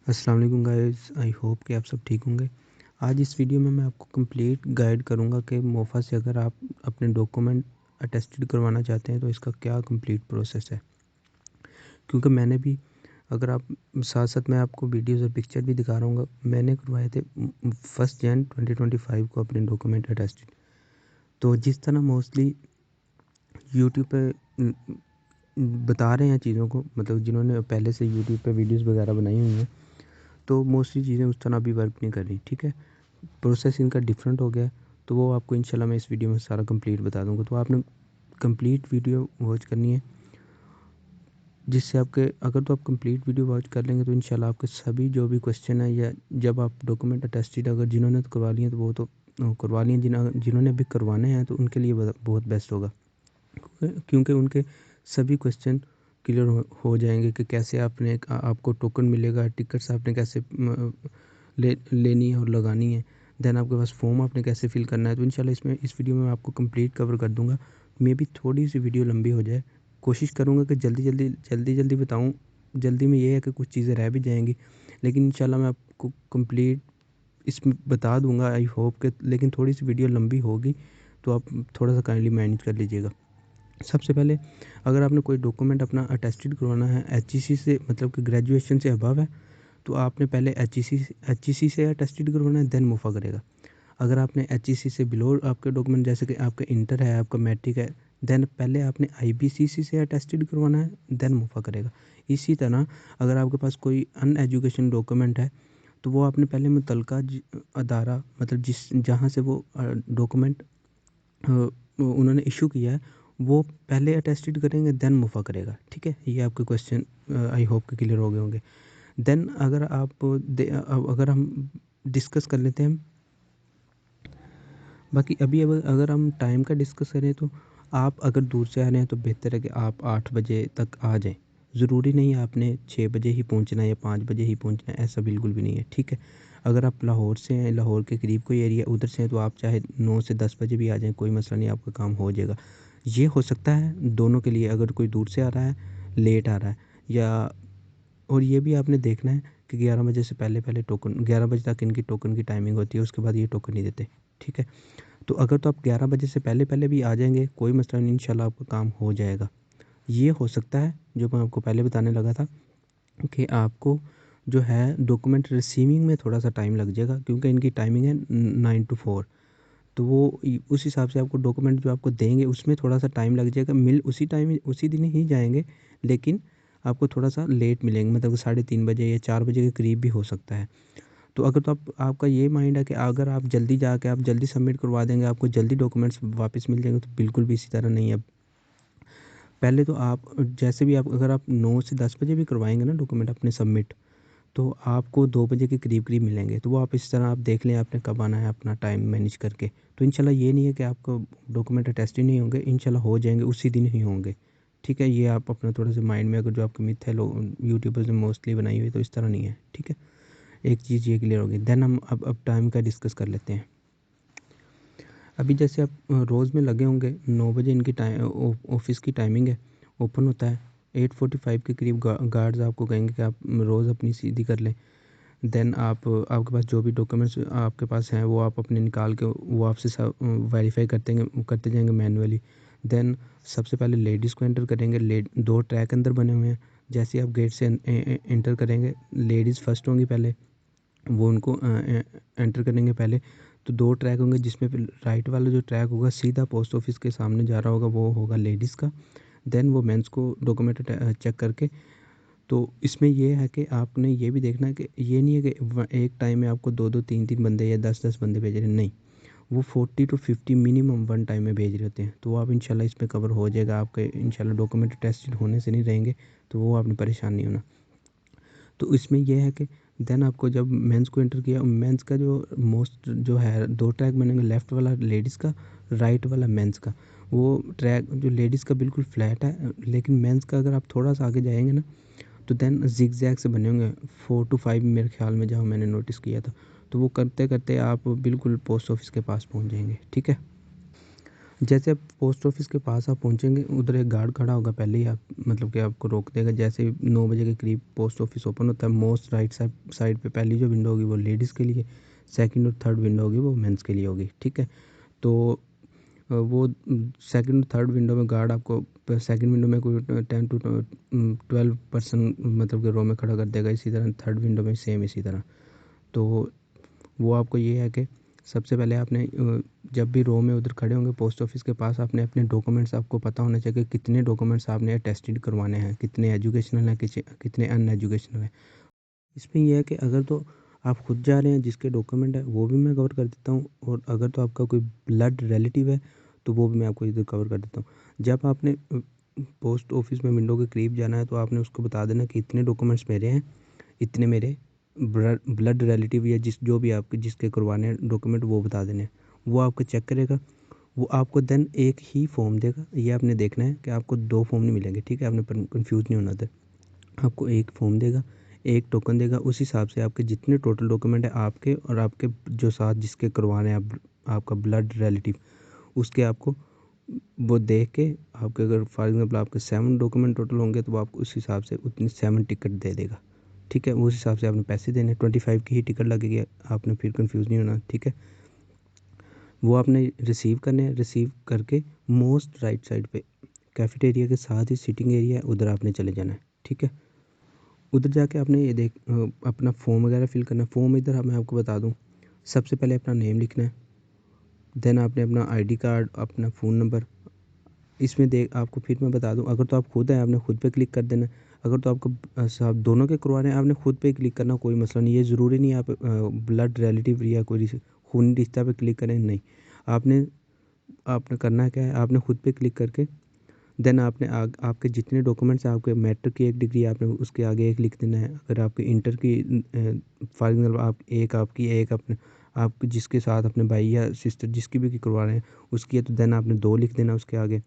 अस्सलाम वालेकुम guys, I hope कि आप सब ठीक होंगे। आज इस वीडियो में मैं आपको कंप्लीट गाइड करूंगा कि मोफा से अगर आप अपने डॉक्यूमेंट अटेस्टेड करवाना चाहते हैं तो इसका क्या कंप्लीट प्रोसेस है। क्योंकि मैंने भी, अगर आप साथ साथ मैं आपको वीडियोस और पिक्चर भी दिखा रहा हूँ, मैंने करवाए थे 1 जनवरी 2025 को अपने डॉक्यूमेंट अटेस्टेड। तो जिस तरह मोस्टली यूट्यूब पे बता रहे हैं चीज़ों को, मतलब जिन्होंने पहले से यूट्यूब पे वीडियोस वगैरह बनाई हुई हैं, तो मोस्टली चीज़ें उस तरह अभी वर्क नहीं कर रही। ठीक है, प्रोसेस इनका डिफरेंट हो गया है, तो वो आपको इंशाल्लाह मैं इस वीडियो में सारा कंप्लीट बता दूंगा। तो आपने कंप्लीट वीडियो वॉच करनी है, जिससे आपके, अगर तो आप कंप्लीट वीडियो वॉच कर लेंगे तो इंशाल्लाह आपके सभी जो भी क्वेश्चन है, या जब आप डॉक्यूमेंट अटेस्टेड अगर जिन्होंने तो करवा लिए तो वो तो करवा लिए, जिन्होंने अभी करवाने हैं तो उनके लिए बहुत बेस्ट होगा, क्योंकि उनके सभी क्वेश्चन क्लियर हो जाएंगे कि कैसे आपको टोकन मिलेगा, टिकट्स आपने कैसे लेनी है और लगानी है, देन आपके पास फॉर्म आपने कैसे फिल करना है। तो इंशाल्लाह इस वीडियो में आपको कंप्लीट कवर कर दूंगा। मे भी थोड़ी सी वीडियो लंबी हो जाए, कोशिश करूँगा कि जल्दी बताऊँ। जल्दी में ये है कि कुछ चीज़ें रह भी जाएंगी, लेकिन इंशाल्लाह मैं आपको कंप्लीट इसमें बता दूंगा, आई होप कि, लेकिन थोड़ी सी वीडियो लंबी होगी तो आप थोड़ा सा काइंडली मैनेज कर लीजिएगा। सबसे पहले, अगर आपने कोई डॉक्यूमेंट अपना अटेस्टेड करवाना है एचईसी से, मतलब कि ग्रेजुएशन से अबव है, तो आपने पहले एचईसी से अटेस्टेड करवाना है, देन मोफा करेगा। अगर आपने एचईसी से बिलो आपके डॉक्यूमेंट, जैसे कि आपका इंटर है, आपका मैट्रिक है, देन पहले आपने आईबीसीसी से अटेस्टेड करवाना है, देन मोफा करेगा। इसी तरह अगर आपके पास कोई अन एजुकेशन डॉक्यूमेंट है, तो वो आपने पहले मुतलका अदारा, मतलब जिस जहाँ से वो डॉक्यूमेंट उन्होंने इशू किया है, वो पहले अटेस्टेड करेंगे, देन मुफा करेगा। ठीक है, ये आपके क्वेश्चन आई होप के क्लियर हो गए होंगे। देन अगर हम डिस्कस कर लेते हैं, बाकी अभी अगर हम टाइम का डिस्कस करें, तो आप अगर दूर से आ रहे हैं तो बेहतर है कि आप 8 बजे तक आ जाएं। ज़रूरी नहीं है आपने 6 बजे ही पहुंचना है या 5 बजे ही पहुंचना है, ऐसा बिल्कुल भी नहीं है। ठीक है, अगर आप लाहौर से हैं, लाहौर के करीब कोई एरिया उधर से हैं, तो आप चाहे 9 से 10 बजे भी आ जाएं, कोई मसला नहीं, आपका काम हो जाएगा। ये हो सकता है दोनों के लिए, अगर कोई दूर से आ रहा है, लेट आ रहा है, या, और ये भी आपने देखना है कि 11 बजे से पहले पहले टोकन, 11 बजे तक इनकी टोकन की टाइमिंग होती है, उसके बाद ये टोकन नहीं देते। ठीक है, तो अगर तो आप 11 बजे से पहले पहले भी आ जाएंगे, कोई मसला नहीं, इंशाल्लाह आपका काम हो जाएगा। ये हो सकता है, जो मैं आपको पहले बताने लगा था, कि आपको जो है डॉक्यूमेंट रिसीविंग में थोड़ा सा टाइम लग जाएगा, क्योंकि इनकी टाइमिंग है 9 to 4। तो वो उस हिसाब से आपको डॉक्यूमेंट जो आपको देंगे उसमें थोड़ा सा टाइम लग जाएगा। मिल उसी टाइम उसी दिन ही जाएंगे, लेकिन आपको थोड़ा सा लेट मिलेंगे, मतलब 3:30 बजे या 4 बजे के करीब भी हो सकता है। तो अगर तो आपका ये माइंड है कि अगर आप जल्दी जाके आप जल्दी सबमिट करवा देंगे, आपको जल्दी डॉक्यूमेंट्स वापस मिल जाएंगे, तो बिल्कुल भी इसी तरह नहीं है। पहले तो आप, जैसे भी आप, अगर आप 9 से 10 बजे भी करवाएंगे ना डॉक्यूमेंट अपने सबमिट, तो आपको 2 बजे के करीब करीब मिलेंगे। तो वो आप इस तरह आप देख लें आपने कब आना है, अपना टाइम मैनेज करके। तो इंशाल्लाह ये नहीं है कि आपको डॉक्यूमेंट टेस्ट ही नहीं होंगे, इंशाल्लाह हो जाएंगे, उसी दिन ही होंगे। ठीक है, ये आप अपना थोड़ा सा माइंड में, अगर जो आपकी मिथ है लोग यूट्यूबर्स ने मोस्टली बनाई हुई, तो इस तरह नहीं है। ठीक है, एक चीज़ ये क्लियर होगी। देन हम अब टाइम का डिस्कस कर लेते हैं। अभी जैसे आप रोज़ में लगे होंगे, 9 बजे इनकी टाइम ऑफिस की टाइमिंग है, ओपन होता है। 8:45 के करीब गार्ड्स आपको कहेंगे कि आप रोज़ अपनी सीधी कर लें। देन आपके पास जो भी डॉक्यूमेंट्स आपके पास हैं, वो आप अपने निकाल के वो आपसे सब वेरीफाई करते जाएंगे मैनुअली। देन सबसे पहले लेडीज़ को एंटर करेंगे। 2 ट्रैक अंदर बने हुए हैं। जैसे ही आप गेट से एंटर करेंगे, लेडीज़ फर्स्ट होंगी पहले, वो उनको एंटर करेंगे पहले। तो 2 ट्रैक होंगे, जिसमें राइट वाला जो ट्रैक होगा सीधा पोस्ट ऑफिस के सामने जा रहा होगा, वो होगा लेडीज़ का। देन वो मेंस को डॉक्यूमेंट चेक करके, तो इसमें ये है कि आपने ये भी देखना है कि ये नहीं है कि एक टाइम में आपको 2-2 3-3 बंदे या 10-10 बंदे भेज रहे हैं, नहीं। वो 40 to 50 मिनिमम वन टाइम में भेज रहे होते हैं। तो वो आप इंशाल्लाह इसमें कवर हो जाएगा, आपके इंशाल्लाह डॉक्यूमेंट टेस्टेड होने से नहीं रहेंगे, तो वो आपने परेशान नहीं होना। तो इसमें यह है कि देन आपको जब मेंस को एंटर किया, मेंस का जो मोस्ट जो है 2 ट्रैक बनेंगे, लेफ़्ट वाला लेडीज़ का, राइट वाला मेंस का। वो ट्रैक जो लेडीज़ का बिल्कुल फ्लैट है, लेकिन मेंस का अगर आप थोड़ा सा आगे जाएंगे ना, तो देन ज़िगज़ैग से बने होंगे 4 to 5 मेरे ख्याल में, जहाँ मैंने नोटिस किया था। तो वो करते करते आप बिल्कुल पोस्ट ऑफिस के पास पहुँच जाएंगे। ठीक है, जैसे आप पोस्ट ऑफिस के पास आप पहुँचेंगे, उधर एक गार्ड खड़ा होगा, पहले ही आप मतलब कि आपको रोक देगा। जैसे ही 9 बजे के करीब पोस्ट ऑफिस ओपन होता है, मोस्ट राइट साइड पे पहली जो विंडो होगी वो लेडीज़ के लिए, सेकंड और थर्ड विंडो होगी वो मेंस के लिए होगी, ठीक है। तो वो सेकंड और थर्ड विंडो में गार्ड आपको सेकंड विंडो में कोई 10 टू 12 पर्सन मतलब कि रो में खड़ा कर देगा। इसी तरह थर्ड विंडो में सेम इसी तरह। तो वो आपको ये है कि सबसे पहले आपने जब भी रो में उधर खड़े होंगे पोस्ट ऑफिस के पास, आपने अपने डॉक्यूमेंट्स आपको पता होना चाहिए कि कितने डॉक्यूमेंट्स आपने अटेस्टेड करवाने हैं, कितने एजुकेशनल हैं, कितने अनएजुकेशनल हैं। इसमें यह है कि अगर तो आप खुद जा रहे हैं, जिसके डॉक्यूमेंट है वो भी मैं कवर कर देता हूँ, और अगर तो आपका कोई ब्लड रिलेटिव है तो वो भी मैं आपको इधर कवर कर देता हूँ। जब आपने पोस्ट ऑफिस में विंडो के करीब जाना है तो आपने उसको बता देना कि इतने डॉक्यूमेंट्स मेरे हैं, इतने मेरे ब्लड रिलेटिव या जो भी आपके जिसके करवाने हैं डॉक्यूमेंट वो बता देने हैं। वो आपको चेक करेगा, वो आपको देन एक ही फॉर्म देगा। ये आपने देखना है कि आपको 2 फॉर्म नहीं मिलेंगे, ठीक है? आपने कन्फ्यूज़ नहीं होना उधर। आपको एक फॉर्म देगा, एक टोकन देगा, उस हिसाब से आपके जितने टोटल डॉक्यूमेंट है आपके और आपके जो साथ जिसके करवाने हैं आपका ब्लड रिलेटिव, उसके आपको वो देख के आपके अगर फॉर एग्ज़ाम्पल आपके 7 डॉक्यूमेंट टोटल होंगे तो वो आपको उस हिसाब से उतनी 7 टिकट दे देगा, ठीक है? उस हिसाब से आपने पैसे देने, 25 की ही टिकट लगेगी, आपने फिर कन्फ्यूज़ नहीं होना, ठीक है? वो आपने रिसीव करने हैं, रिसीव करके मोस्ट राइट साइड पे कैफेटेरिया के साथ ही सिटिंग एरिया है, उधर आपने चले जाना है, ठीक है? उधर जाके आपने ये अपना फॉर्म वगैरह फिल करना है। फॉर्म इधर मैं आपको बता दूँ, सबसे पहले अपना नेम लिखना है, देन आपने अपना आईडी कार्ड, अपना फ़ोन नंबर, इसमें आपको फिर मैं बता दूँ, अगर तो आप खुद हैं आपने खुद पे क्लिक कर देना है। अगर तो आपको साहब दोनों के करवा रहे हैं आपने खुद पे क्लिक करना, कोई मसला नहीं। ये ज़रूरी नहीं है आप ब्लड रिलेटिव या कोई खूनी रिश्ता पे क्लिक करें, नहीं। आपने आपने करना क्या है, आपने खुद पे क्लिक करके देन आपने आपके जितने डॉक्यूमेंट्स हैं, आपके मैट्रिक की 1 डिग्री आपने उसके आगे 1 लिख देना है। अगर आपके इंटर की फॉर एग्ज़ाम्पल आप एक आपकी, एक अपने आप जिसके साथ अपने भाई या सिस्टर जिसकी भी करवा रहे हैं उसकी है, तो देन आपने 2 लिख देना उसके आगे।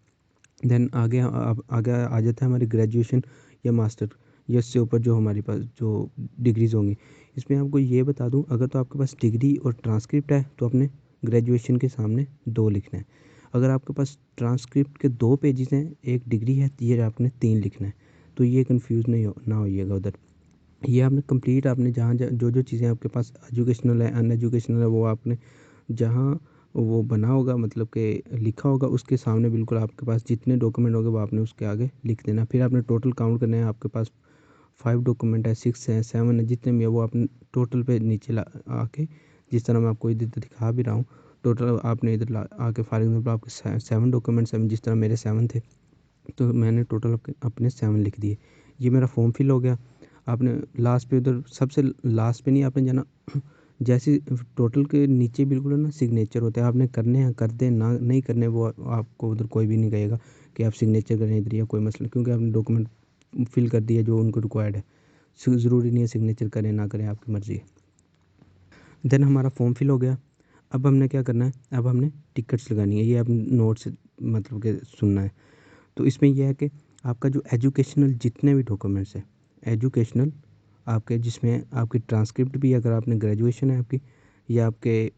देन आगे अब आगे आ जाता है हमारी ग्रेजुएशन या मास्टर, या इससे ऊपर जो हमारे पास जो डिग्रीज़ होंगी। इसमें आपको ये बता दूँ, अगर तो आपके पास डिग्री और ट्रांसक्रिप्ट है तो आपने ग्रेजुएशन के सामने 2 लिखना है। अगर आपके पास ट्रांसक्रिप्ट के 2 पेजेज़ हैं, 1 डिग्री है, तो ये आपने 3 लिखना है। तो ये कन्फ्यूज़ नहीं हो ना होइएगा उधर। ये आपने कंप्लीट आपने जहाँ जो चीज़ें आपके पास एजुकेशनल है, अनएजुकेशनल है, वो आपने जहाँ वो बना होगा मतलब कि लिखा होगा उसके सामने बिल्कुल आपके पास जितने डॉक्यूमेंट होंगे वो आपने उसके आगे लिख देना। फिर आपने टोटल काउंट करना है, आपके पास 5 डॉक्यूमेंट है, 6 है, 7 है, जितने भी है वो आपने टोटल पे नीचे ला आके, जिस तरह मैं आपको इधर दिखा भी रहा हूँ, टोटल आपने इधर ला आके फॉर एग्ज़ाम्पल आपके 7 डॉक्यूमेंट्स हैं, जिस तरह मेरे 7 थे, तो मैंने टोटल अपने 7 लिख दिए। ये मेरा फॉर्म फिल हो गया। आपने लास्ट पे उधर सबसे लास्ट पे नहीं आपने जाना, जैसे टोटल के नीचे बिल्कुल है ना सिग्नेचर होते हैं, आपने करने हैं कर दें, ना नहीं करने वो आपको उधर कोई भी नहीं कहेगा कि आप सिग्नेचर करें इधर या कोई मसला, क्योंकि आपने डॉक्यूमेंट फिल कर दिया जो उनको रिक्वायर्ड है। ज़रूरी नहीं है सिग्नेचर करें ना करें, आपकी मर्ज़ी है। देन हमारा फॉर्म फिल हो गया। अब हमने क्या करना है, अब हमने टिकट्स लगानी है, ये आपने नोट से मतलब कि सुनना है। तो इसमें यह है कि आपका जो एजुकेशनल जितने भी डॉक्यूमेंट्स हैं, एजुकेशनल आपके जिसमें आपकी ट्रांसक्रिप्ट भी अगर आपने ग्रेजुएशन है आपकी या आपके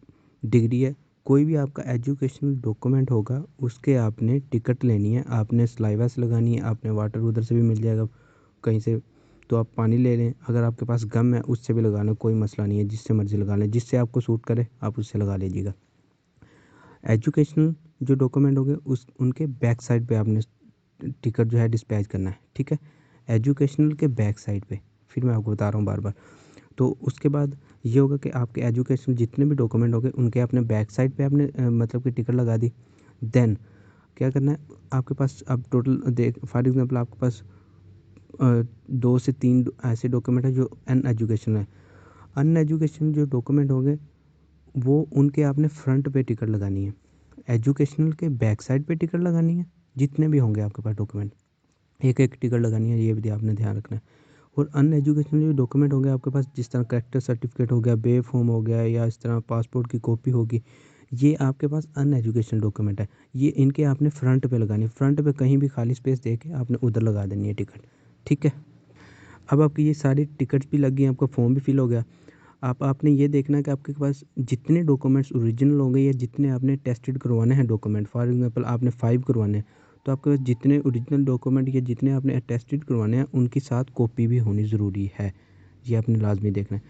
डिग्री है, कोई भी आपका एजुकेशनल डॉक्यूमेंट होगा उसके आपने टिकट लेनी है, आपने सलाइवा से लगानी है, आपने वाटर उधर से भी मिल जाएगा कहीं से, तो आप पानी ले लें। अगर आपके पास गम है उससे भी लगा लें, कोई मसला नहीं है, जिससे मर्ज़ी लगा लें, जिससे आपको सूट करे आप उससे लगा लीजिएगा। एजुकेशनल जो डॉक्यूमेंट होंगे उस उनके बैक साइड पे आपने टिकट जो है डिस्पैच करना है, ठीक है? एजुकेशनल के बैक साइड पे, फिर मैं आपको बता रहा हूँ बार-बार। तो उसके बाद ये होगा कि आपके एजुकेशनल जितने भी डॉक्यूमेंट होंगे उनके आपने बैक साइड पे आपने मतलब कि टिकट लगा दी। देन क्या करना है, आपके पास अब टोटल देख फॉर एग्ज़ाम्पल आपके पास 2 से 3 ऐसे डॉक्यूमेंट हैं जो अनएजुकेशनल है। अनएजुकेशनल जो डॉक्यूमेंट होंगे वो उनके आपने फ्रंट पे टिकट लगानी है। एजुकेशनल के बैक साइड पे टिकट लगानी है, जितने भी होंगे आपके पास डॉक्यूमेंट, एक-एक टिकट लगानी है, ये भी आपने ध्यान रखना है। और अनएजुकेशनल जो डॉक्यूमेंट होंगे आपके पास, जिस तरह कैरेक्टर सर्टिफिकेट हो गया, बे फॉर्म हो गया या इस तरह पासपोर्ट की कॉपी होगी, ये आपके पास अनएजुकेशनल डॉक्यूमेंट है। ये इनके आपने फ्रंट पे लगानी है, फ्रंट पे कहीं भी खाली स्पेस दे के आपने उधर लगा देनी है टिकट, ठीक है? अब आपकी ये सारी टिकट्स भी लग गई, आपका फॉर्म भी फिल हो गया। आपने ये देखना है कि आपके पास जितने डॉक्यूमेंट्स ओरिजिनल होंगे या जितने आपने टेस्टेड करवाने हैं डॉक्यूमेंट, फॉर एग्जांपल आपने 5 करवाने हैं, तो आपके पास जितने ओरिजिनल डॉक्यूमेंट या जितने आपने टेस्टेड करवाने हैं उनकी साथ कॉपी भी होनी ज़रूरी है। ये आपने लाज़मी देखना है।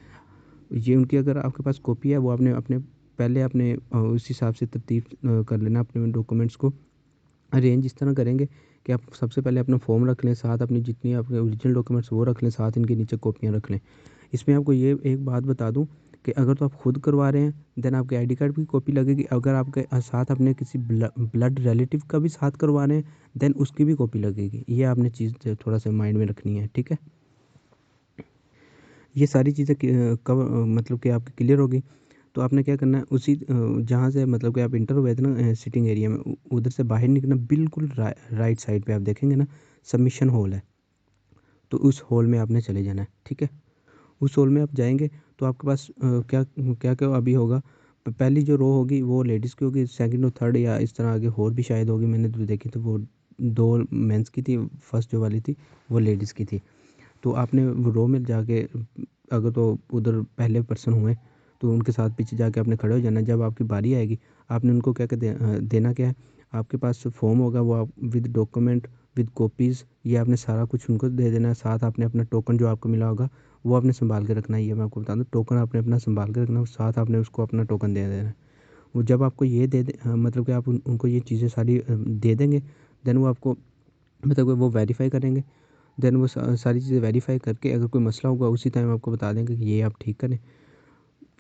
ये उनकी अगर आपके पास कॉपी है वो आपने अपने पहले अपने उस हिसाब से तरतीब कर लेना अपने डॉक्यूमेंट्स को अरेंज इस तरह करेंगे कि आप सबसे पहले अपना फॉर्म रख लें, साथ अपनी जितनी आपके ओरिजिनल डॉक्यूमेंट्स वो रख लें, साथ इनके नीचे कॉपियाँ रख लें। इसमें आपको ये एक बात बता दूं कि अगर तो आप खुद करवा रहे हैं देन आपके आईडी कार्ड की कॉपी लगेगी। अगर आपके साथ अपने किसी ब्लड रिलेटिव का भी साथ करवा रहे हैं देन उसकी भी कॉपी लगेगी। ये आपने चीज़ थोड़ा सा माइंड में रखनी है, ठीक है। ये सारी चीज़ें कब मतलब कि आपकी क्लियर होगी तो आपने क्या करना है उसी जहाँ से मतलब कि आप इंटर हुए थे ना सिटिंग एरिया में उधर से बाहर निकलना, बिल्कुल राइट साइड पे आप देखेंगे ना सबमिशन हॉल है, तो उस हॉल में आपने चले जाना है, ठीक है। उस हॉल में आप जाएंगे तो आपके पास क्या क्या क्या अभी होगा। पहली जो रो होगी वो लेडीज़ की होगी, सेकंड और थर्ड या इस तरह आगे और भी शायद होगी, मैंने तो देखी तो वो दो मेंस की थी, फर्स्ट जो वाली थी वो लेडीज़ की थी। तो आपने वो रो में जाके अगर तो उधर पहले पर्सन हुए तो उनके साथ पीछे जाके आपने खड़े हो जाना। जब आपकी बारी आएगी आपने उनको क्या क्या देना क्या है, आपके पास फॉर्म होगा वो आप विद डॉक्यूमेंट विद कॉपीज़ ये आपने सारा कुछ उनको दे देना है। साथ आपने अपना टोकन जो आपको मिला होगा वो आपने संभाल के रखना है। ये मैं आपको बता दूँ टोकन आपने अपना संभाल के रखना है, साथ आपने उसको अपना टोकन दे देना है। वो जब आपको ये मतलब कि आप उनको ये चीज़ें सारी दे देंगे देन वो आपको मतलब कि वो वेरीफाई करेंगे। देन वो सारी चीज़ें वेरीफाई करके अगर कोई मसला होगा उसी टाइम आपको बता देंगे कि ये आप ठीक करें।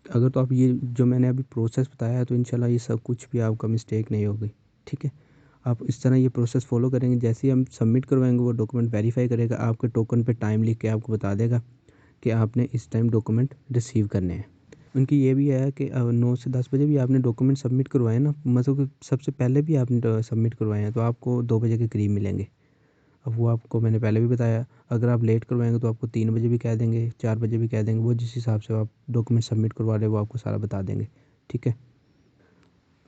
अगर तो आप ये जो मैंने अभी प्रोसेस बताया है तो इंशाल्लाह ये सब कुछ भी आपका मिस्टेक नहीं होगी, ठीक है। आप इस तरह ये प्रोसेस फॉलो करेंगे, जैसे ही हम सबमिट करवाएंगे वो डॉक्यूमेंट वेरीफाई करेगा, आपके टोकन पे टाइम लिख के आपको बता देगा कि आपने इस टाइम डॉक्यूमेंट रिसीव करने हैं। उनकी ये भी है कि 9 से 10 बजे भी आपने डॉक्यूमेंट सबमिट करवाए ना, मतलब कि सबसे पहले भी आपने सबमिट करवाए हैं तो आपको 2 बजे के करीब मिलेंगे। अब वो आपको मैंने पहले भी बताया, अगर आप लेट करवाएँगे तो आपको 3 बजे भी कह देंगे, 4 बजे भी कह देंगे, वो जिस हिसाब से आप डॉक्यूमेंट सबमिट करवा रहे हो वो आपको सारा बता देंगे, ठीक है।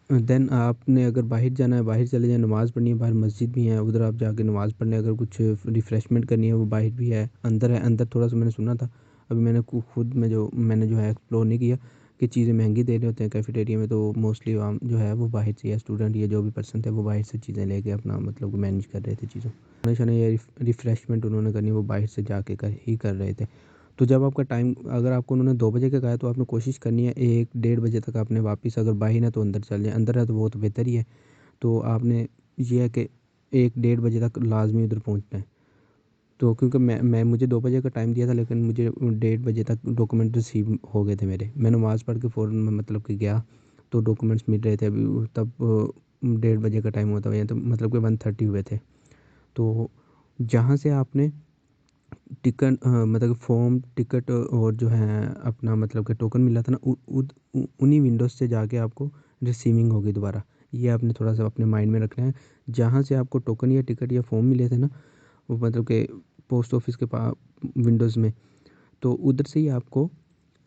देन आपने अगर बाहर जाना है बाहर चले जाएँ, नमाज़ पढ़नी है बाहर मस्जिद भी है, उधर आप जाके नमाज़ पढ़ने, अगर कुछ रिफ़्रेशमेंट करनी है वो बाहर भी है, अंदर थोड़ा-सा मैंने सुना था। अभी मैंने खुद में जो मैंने जो है एक्सप्लोर नहीं किया कि चीज़ें महँगी दे रहे होते हैं कैफ़ेटेरिया में, तो मोस्टली आम जो है वो बाहर से या स्टूडेंट या जो भी पर्सन थे वो बाहर से चीज़ें लेके अपना मतलब मैनेज कर रहे थे चीज़ों। खाने-शाने या रिफ़्रेशमेंट उन्होंने करनी वो बाहर से जाके कर रहे थे। तो जब आपका टाइम अगर आपको उन्होंने 2 बजे का कहा है तो आपने कोशिश करनी है 1 डेढ़ बजे तक आपने वापस, अगर बाहर है तो अंदर चल जाएँ, अंदर है तो बहुत बेहतर ही है। तो आपने ये है कि 1 डेढ़ बजे तक लाज़मी उधर पहुँचना है। तो क्योंकि मैं मुझे 2 बजे का टाइम दिया था लेकिन मुझे डेढ़ बजे तक डॉक्यूमेंट रिसीव हो गए थे मेरे। मैं नमाज़ पढ़ के फ़ौरन मैं मतलब कि गया तो डॉक्यूमेंट्स मिल रहे थे अभी तब डेढ़ बजे का टाइम होता है तो मतलब कि 1:30 हुए थे। तो जहाँ से आपने टिकट मतलब फ़ॉर्म, टिकट और जो है अपना मतलब कि टोकन मिला था ना उन्हीं विंडोज़ से जाके आपको रिसीविंग होगी दोबारा। ये आपने थोड़ा-सा अपने माइंड में रखना है। जहाँ से आपको टोकन या टिकट या फ़ॉर्म मिले थे ना, वो मतलब कि पोस्ट ऑफ़िस के विंडोज़ में, तो उधर से ही आपको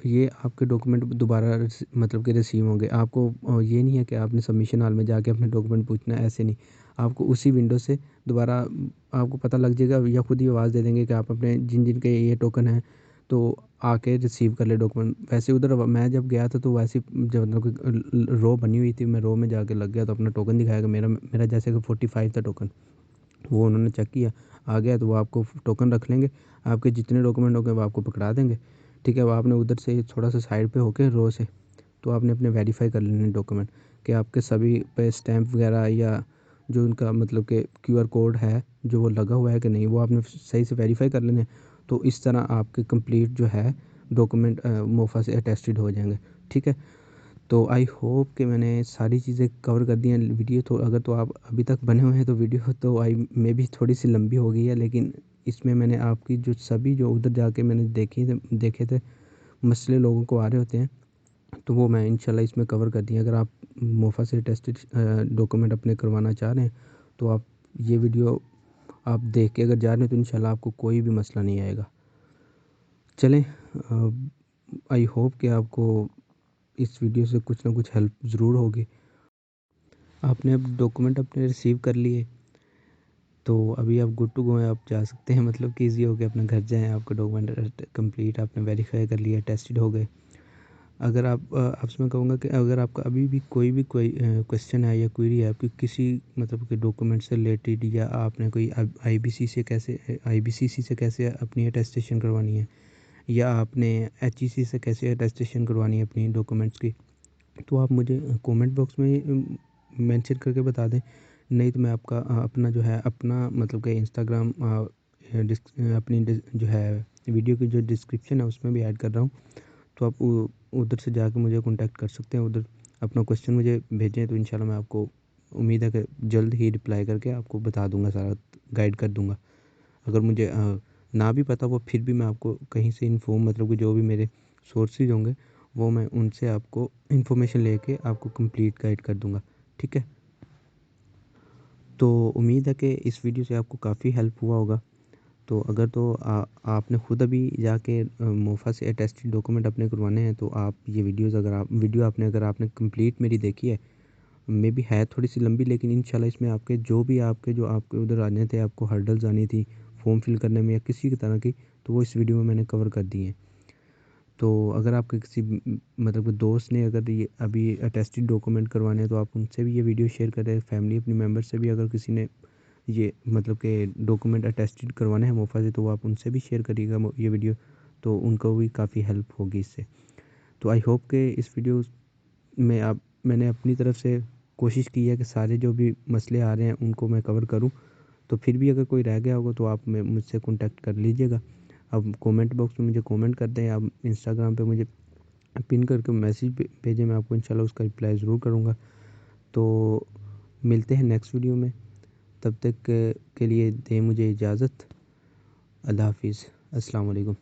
ये आपके डॉक्यूमेंट दोबारा मतलब कि रिसीव होंगे। आपको ये नहीं है कि आपने सबमिशन हॉल में जाके अपने डॉक्यूमेंट पूछना है, ऐसे नहीं। आपको उसी विंडो से दोबारा आपको पता लग जाएगा या खुद ही आवाज़ दे देंगे कि आप अपने जिन-जिन के ये टोकन हैं, तो आके रिसीव कर ले डॉक्यूमेंट। वैसे उधर मैं जब गया था तो वैसे ही जब मतलब कि रो बनी हुई थी, मैं रो में जाके लग गया तो अपना टोकन दिखाया कि मेरा मेरा जैसे कि 45 था टोकन। वो उन्होंने चेक किया, आ गया तो वो आपको टोकन रख लेंगे। आपके जितने डॉक्यूमेंट होंगे वो आपको पकड़ा देंगे। ठीक है, अब आपने उधर से थोड़ा-सा साइड पे होके रो से, तो आपने अपने वेरीफ़ाई कर लेने डॉक्यूमेंट कि आपके सभी पे स्टैम्प वगैरह या जो उनका मतलब कि क्यूआर कोड है, जो वो लगा हुआ है कि नहीं, वो आपने सही से वेरीफ़ाई कर लेने। तो इस तरह आपके कंप्लीट जो है डॉक्यूमेंट मोफ़ा से अटेस्टेड हो जाएँगे। ठीक है? तो आई होप कि मैंने सारी चीज़ें कवर कर दी हैं। वीडियो तो अगर तो आप अभी तक बने हुए हैं तो वीडियो तो आई मे बी थोड़ी-सी लंबी हो गई है, लेकिन इसमें मैंने आपकी जो सभी जो उधर जाके मैंने देखे थे मसले लोगों को आ रहे होते हैं, तो वो मैं इंशाल्लाह इसमें कवर कर दिए। अगर आप मोफ़ा से टेस्टेड डॉक्यूमेंट अपने करवाना चाह रहे हैं, तो आप ये वीडियो आप देख के अगर जा रहे हैं तो इंशाल्लाह आपको कोई भी मसला नहीं आएगा। चलें, आई होप कि आपको इस वीडियो से कुछ ना कुछ हेल्प ज़रूर होगी। आपने अब डॉक्यूमेंट अपने रिसीव कर लिए, तो अभी आप गुड टू गो हैं, आप जा सकते हैं, मतलब कि ईज़ी हो गया, अपने घर जाएँ, आपका डॉक्यूमेंट कंप्लीट आपने वेरीफ़ाई कर लिया, टेस्टेड हो गए। अगर आपसे मैं कहूँगा कि अगर आपका अभी भी कोई भी क्वेश्चन है या क्वेरी है आपकी किसी मतलब कि डॉक्यूमेंट से रिलेटेड, या आपने कोई आईबीसीसी से कैसे अपनी अटेस्टेशन करवानी है, या आपने एचईसी से कैसे अटेस्टेशन करवानी है अपनी डॉक्यूमेंट्स की, तो आप मुझे कमेंट बॉक्स में मेंशन करके बता दें। नहीं तो मैं आपका अपना जो है अपना मतलब कि इंस्टाग्राम अपनी जो है वीडियो की जो डिस्क्रिप्शन है उसमें भी ऐड कर रहा हूँ, तो आप उधर से जाके मुझे कांटेक्ट कर सकते हैं। उधर अपना क्वेश्चन मुझे भेजें तो इंशाल्लाह मैं आपको उम्मीद है कि जल्द ही रिप्लाई करके आपको बता दूंगा, सारा गाइड कर दूंगा। अगर मुझे ना भी पता वो फिर भी मैं आपको कहीं से इन्फॉर्म मतलब कि जो भी मेरे सोर्सेज होंगे वो मैं उनसे आपको इन्फॉर्मेशन लेके आपको कंप्लीट गाइड कर दूंगा। ठीक है, तो उम्मीद है कि इस वीडियो से आपको काफ़ी हेल्प हुआ होगा। तो अगर तो आपने ख़ुद अभी जाके मोफा से अटेस्टेड डॉक्यूमेंट अपने करवाने हैं तो आप ये वीडियो आपने अगर आपने कंप्लीट मेरी देखी है, मे बी है थोड़ी सी लंबी, लेकिन इंशाल्लाह इसमें आपके जो आपके उधर आने थे, आपको हर्डल्स आनी थी फॉर्म फिल करने में या किसी भी तरह की, तो वो इस वीडियो में मैंने कवर कर दी हैं। तो अगर आपके किसी मतलब कि दोस्त ने अगर ये अभी अटेस्टेड डॉक्यूमेंट करवाने हैं तो आप उनसे भी ये वीडियो शेयर करें। फैमिली अपनी मेम्बर से भी अगर किसी ने ये मतलब के डॉक्यूमेंट अटेस्टेड करवाने हैं मोफा से, तो आप उनसे भी शेयर करिएगा ये वीडियो, तो उनको भी काफ़ी हेल्प होगी इससे। तो आई होप कि इस वीडियो में आप मैंने अपनी तरफ से कोशिश की है कि सारे जो भी मसले आ रहे हैं उनको मैं कवर करूं। तो फिर भी अगर कोई रह गया होगा तो आप मुझसे कॉन्टैक्ट कर लीजिएगा। आप कमेंट बॉक्स में मुझे कमेंट कर दें, आप इंस्टाग्राम पे मुझे पिन करके मैसेज भेजें, मैं आपको इंशाल्लाह उसका रिप्लाई ज़रूर करूँगा। तो मिलते हैं नेक्स्ट वीडियो में, तब तक के लिए दें मुझे इजाज़त। अल्लाह हाफिज़। अस्सलाम वालेकुम।